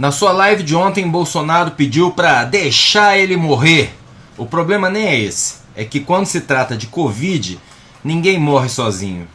Na sua live de ontem, Bolsonaro pediu para deixar ele morrer. O problema nem é esse. É que quando se trata de Covid, ninguém morre sozinho.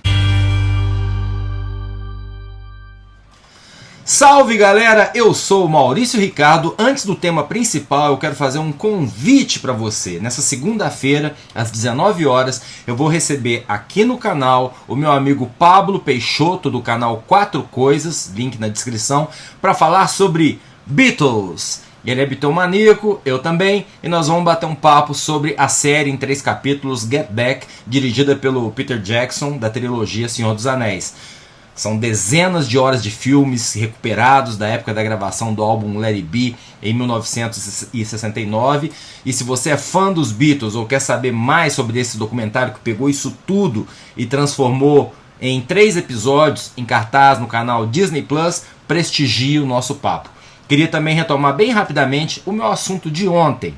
Salve galera, eu sou o Maurício Ricardo. Antes do tema principal, eu quero fazer um convite para você. Nessa segunda-feira, às 19 horas, eu vou receber aqui no canal o meu amigo Pablo Peixoto, do canal 4 Coisas, link na descrição, para falar sobre Beatles. Ele é bitomaníaco, eu também, e nós vamos bater um papo sobre a série em 3 capítulos Get Back, dirigida pelo Peter Jackson, da trilogia Senhor dos Anéis. São dezenas de horas de filmes recuperados da época da gravação do álbum Let It Be em 1969. E se você é fã dos Beatles ou quer saber mais sobre esse documentário que pegou isso tudo e transformou em 3 episódios em cartaz no canal Disney Plus, prestigie o nosso papo. Queria também retomar bem rapidamente o meu assunto de ontem.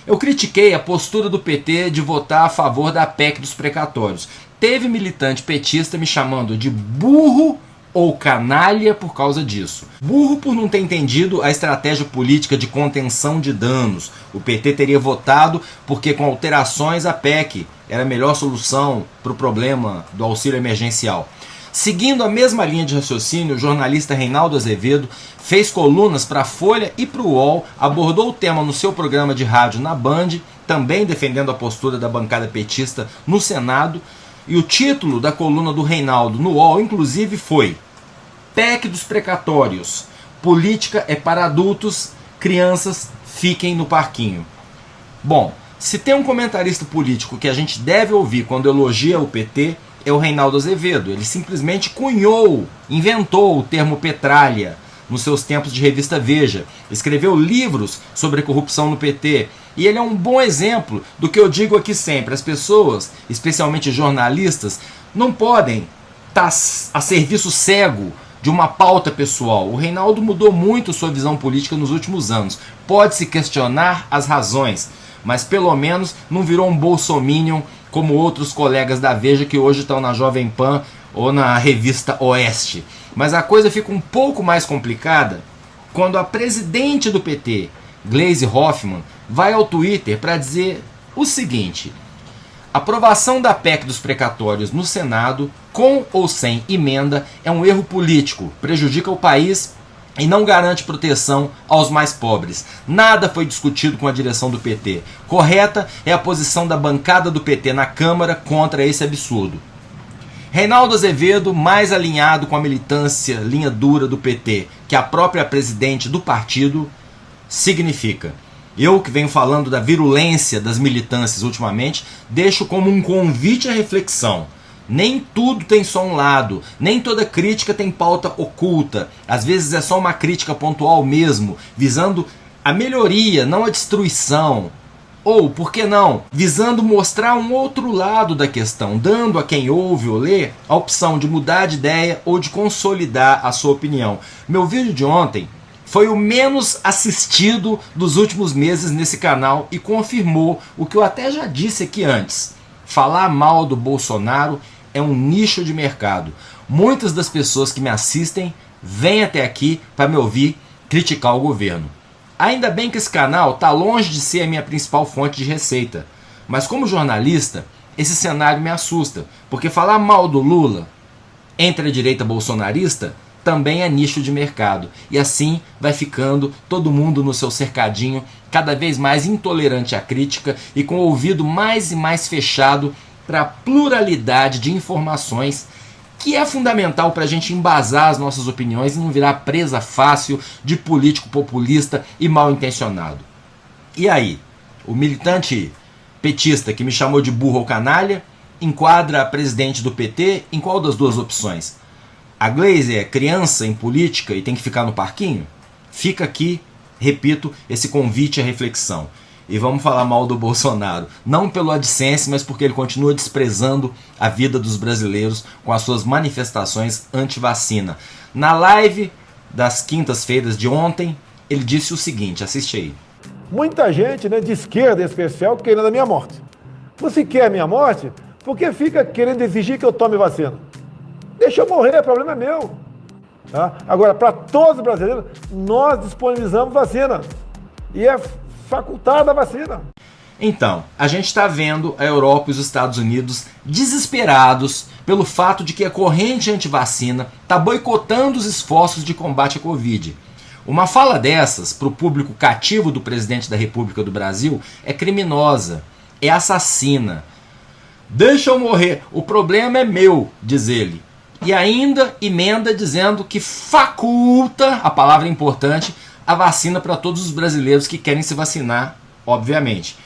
Eu critiquei a postura do PT de votar a favor da PEC dos precatórios. Teve militante petista me chamando de burro ou canalha por causa disso. Burro por não ter entendido a estratégia política de contenção de danos. O PT teria votado porque com alterações a PEC era a melhor solução para o problema do auxílio emergencial. Seguindo a mesma linha de raciocínio, o jornalista Reinaldo Azevedo fez colunas para a Folha e para o UOL, abordou o tema no seu programa de rádio na Band, também defendendo a postura da bancada petista no Senado. E o título da coluna do Reinaldo no UOL, inclusive, foi PEC dos precatórios. Política é para adultos, crianças fiquem no parquinho. Bom, se tem um comentarista político que a gente deve ouvir quando elogia o PT, é o Reinaldo Azevedo. Ele simplesmente inventou o termo petralha nos seus tempos de revista Veja. Escreveu livros sobre a corrupção no PT. E ele é um bom exemplo do que eu digo aqui sempre. As pessoas, especialmente jornalistas, não podem estar a serviço cego de uma pauta pessoal. O Reinaldo mudou muito sua visão política nos últimos anos. Pode-se questionar as razões, mas pelo menos não virou um bolsominion como outros colegas da Veja que hoje estão na Jovem Pan ou na revista Oeste. Mas a coisa fica um pouco mais complicada quando a presidente do PT, Gleisi Hoffmann, vai ao Twitter para dizer o seguinte: aprovação da PEC dos precatórios no Senado, com ou sem emenda, é um erro político, prejudica o país e não garante proteção aos mais pobres. Nada foi discutido com a direção do PT. Correta é a posição da bancada do PT na Câmara contra esse absurdo. Reinaldo Azevedo, mais alinhado com a militância linha dura do PT que a própria presidente do partido, significa. Eu, que venho falando da virulência das militâncias ultimamente, deixo como um convite à reflexão. Nem tudo tem só um lado, nem toda crítica tem pauta oculta. Às vezes é só uma crítica pontual mesmo, visando a melhoria, não a destruição. Ou, por que não, visando mostrar um outro lado da questão, dando a quem ouve ou lê a opção de mudar de ideia ou de consolidar a sua opinião. Meu vídeo de ontem foi o menos assistido dos últimos meses nesse canal e confirmou o que eu até já disse aqui antes. Falar mal do Bolsonaro é um nicho de mercado. Muitas das pessoas que me assistem vêm até aqui para me ouvir criticar o governo. Ainda bem que esse canal está longe de ser a minha principal fonte de receita. Mas como jornalista, esse cenário me assusta. Porque falar mal do Lula entre a direita bolsonarista também é nicho de mercado. E assim vai ficando todo mundo no seu cercadinho, cada vez mais intolerante à crítica e com o ouvido mais e mais fechado para a pluralidade de informações que é fundamental para a gente embasar as nossas opiniões e não virar presa fácil de político populista e mal intencionado. E aí, o militante petista que me chamou de burro ou canalha enquadra a presidente do PT em qual das duas opções? A Gleisi é criança em política e tem que ficar no parquinho? Fica aqui, repito, esse convite à reflexão. E vamos falar mal do Bolsonaro, não pelo AdSense, mas porque ele continua desprezando a vida dos brasileiros com as suas manifestações anti-vacina. Na live das quintas-feiras de ontem, ele disse o seguinte, assiste aí. Muita gente, de esquerda em especial, querendo a minha morte. Você quer a minha morte? Por que fica querendo exigir que eu tome vacina? Deixa eu morrer, o problema é meu. Tá? Agora, para todos os brasileiros, nós disponibilizamos vacina. E é facultada a vacina. Então, a gente está vendo a Europa e os Estados Unidos desesperados pelo fato de que a corrente antivacina está boicotando os esforços de combate à Covid. Uma fala dessas para o público cativo do presidente da República do Brasil é criminosa, é assassina. Deixa eu morrer, o problema é meu, diz ele. E ainda emenda dizendo que faculta, a palavra importante, a vacina para todos os brasileiros que querem se vacinar, obviamente.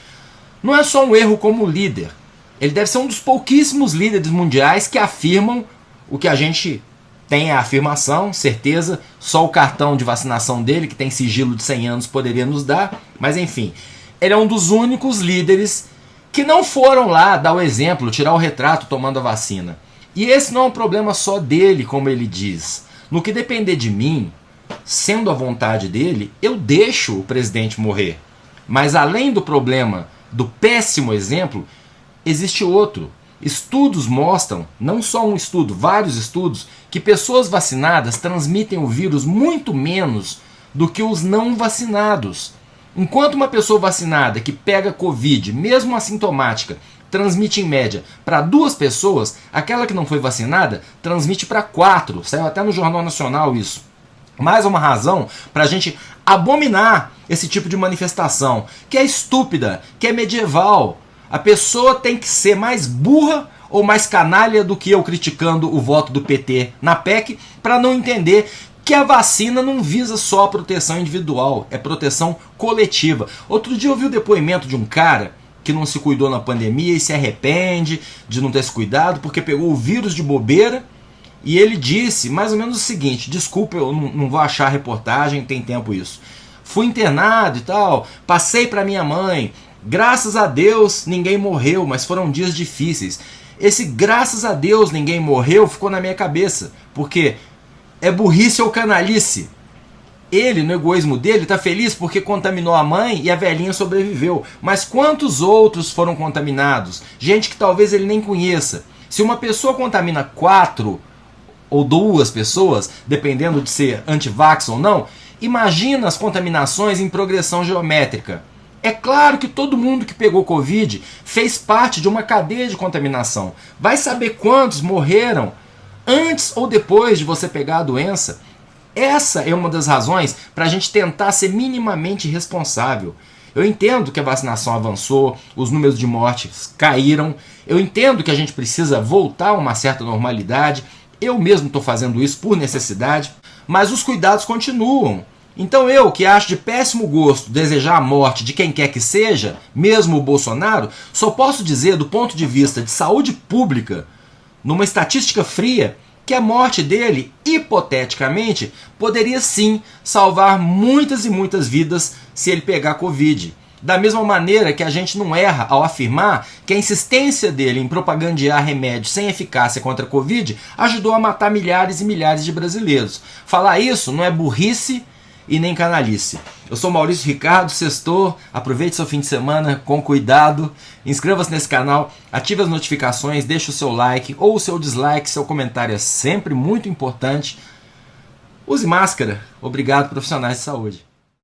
Não é só um erro como líder. Ele deve ser um dos pouquíssimos líderes mundiais que afirmam o que a gente tem a afirmação, certeza, só o cartão de vacinação dele, que tem sigilo de 100 anos, poderia nos dar, mas enfim, ele é um dos únicos líderes que não foram lá dar o exemplo, tirar o retrato tomando a vacina. E esse não é um problema só dele, como ele diz. No que depender de mim, sendo a vontade dele, eu deixo o presidente morrer. Mas além do problema do péssimo exemplo, existe outro. Estudos mostram, não só um estudo, vários estudos, que pessoas vacinadas transmitem o vírus muito menos do que os não vacinados. Enquanto uma pessoa vacinada que pega Covid, mesmo assintomática, transmite em média para 2 pessoas, aquela que não foi vacinada transmite para 4. Saiu até no Jornal Nacional isso. Mais uma razão para a gente abominar esse tipo de manifestação, que é estúpida, que é medieval. A pessoa tem que ser mais burra ou mais canalha do que eu criticando o voto do PT na PEC para não entender que a vacina não visa só a proteção individual, é proteção coletiva. Outro dia eu vi o depoimento de um cara que não se cuidou na pandemia e se arrepende de não ter se cuidado porque pegou o vírus de bobeira, e ele disse mais ou menos o seguinte: desculpa, eu não vou achar a reportagem, tem tempo isso. Fui internado e tal, passei para minha mãe, graças a Deus ninguém morreu, mas foram dias difíceis. Esse graças a Deus ninguém morreu ficou na minha cabeça, porque é burrice ou canalice. Ele, no egoísmo dele, está feliz porque contaminou a mãe e a velhinha sobreviveu. Mas quantos outros foram contaminados? Gente que talvez ele nem conheça. Se uma pessoa contamina 4 ou 2 pessoas, dependendo de ser anti-vax ou não, imagina as contaminações em progressão geométrica. É claro que todo mundo que pegou Covid fez parte de uma cadeia de contaminação. Vai saber quantos morreram antes ou depois de você pegar a doença? Essa é uma das razões para a gente tentar ser minimamente responsável. Eu entendo que a vacinação avançou, os números de mortes caíram, eu entendo que a gente precisa voltar a uma certa normalidade, eu mesmo estou fazendo isso por necessidade, mas os cuidados continuam. Então eu, que acho de péssimo gosto desejar a morte de quem quer que seja, mesmo o Bolsonaro, só posso dizer do ponto de vista de saúde pública, numa estatística fria, que a morte dele, hipoteticamente, poderia sim salvar muitas e muitas vidas se ele pegar Covid. Da mesma maneira que a gente não erra ao afirmar que a insistência dele em propagandear remédios sem eficácia contra a Covid ajudou a matar milhares e milhares de brasileiros. Falar isso não é burrice e nem canalice. Eu sou Maurício Ricardo, sextor, aproveite seu fim de semana com cuidado, inscreva-se nesse canal, ative as notificações, deixe o seu like ou o seu dislike, seu comentário é sempre muito importante. Use máscara. Obrigado, profissionais de saúde.